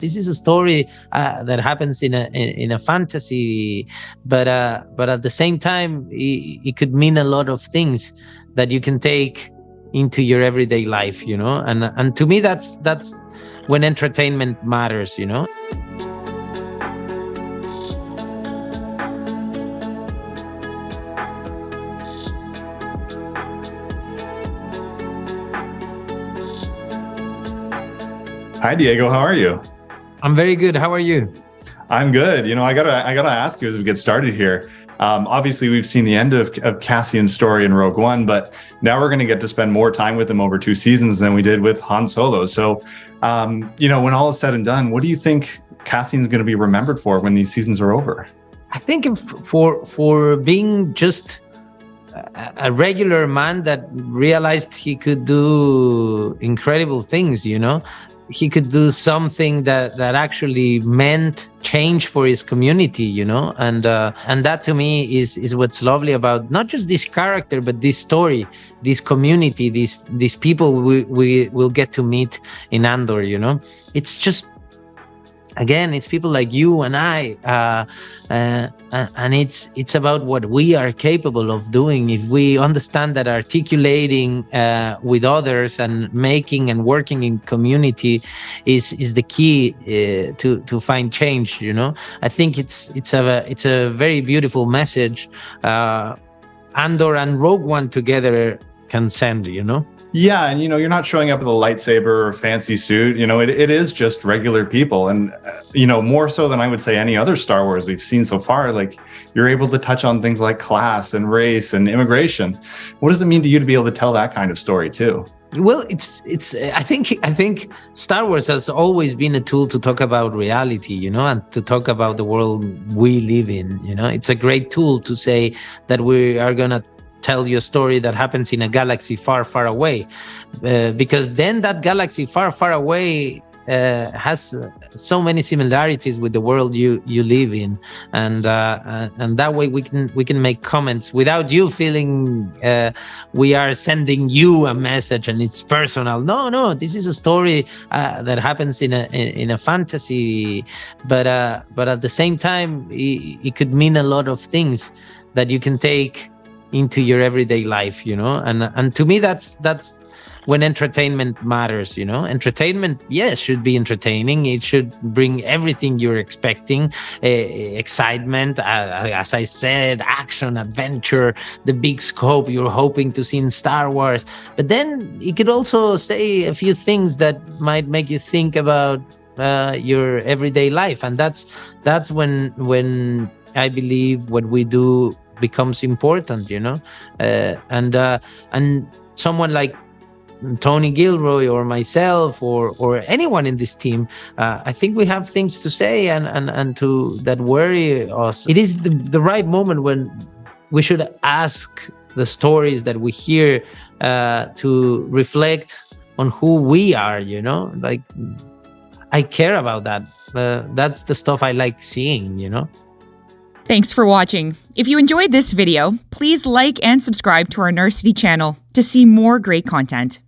This is a story that happens in a fantasy, but at the same time, it could mean a lot of things that you can take into your everyday life, And to me, that's when entertainment matters, Hi, Diego. How are you? I'm very good. How are you? I'm good. I gotta ask you as we get started here. Obviously, we've seen the end of Cassian's story in Rogue One, but now we're going to get to spend more time with him over 2 seasons than we did with Han Solo. So, when all is said and done, what do you think Cassian's going to be remembered for when these seasons are over? I think for being just a regular man that realized he could do incredible things, He could do something that actually meant change for his community, and that to me is what's lovely about not just this character, but this story, this community, these people we will get to meet in Andor. It's just, again, it's people like you and I, and it's about what we are capable of doing if we understand that articulating with others and making and working in community is the key to find change. I think it's a very beautiful message. Andor and Rogue One together can send. Yeah, and you're not showing up with a lightsaber or a fancy suit. It is just regular people, and more so than I would say any other Star Wars we've seen so far. Like, you're able to touch on things like class and race and immigration. What does it mean to you to be able to tell that kind of story too? Well, it's. I think Star Wars has always been a tool to talk about reality, and to talk about the world we live in. It's a great tool to say that we are gonna tell you a story that happens in a galaxy far, far away, because then that galaxy far, far away has so many similarities with the world you live in, and that way we can make comments without you feeling we are sending you a message and it's personal. No, this is a story that happens in a fantasy, but at the same time, it could mean a lot of things that you can take into your everyday life, and to me, that's when entertainment matters. Entertainment, yes, should be entertaining. It should bring everything you're expecting, excitement, as I said, action, adventure, the big scope you're hoping to see in Star Wars. But then it could also say a few things that might make you think about your everyday life, and that's when I believe what we do becomes important, and someone like Tony Gilroy or myself or anyone in this team, I think we have things to say and to that worry us. It is the right moment when we should ask the stories that we hear to reflect on who we are. Like, I care about that. That's the stuff I like seeing. Thanks for watching. If you enjoyed this video, please like and subscribe to our Narcity channel to see more great content.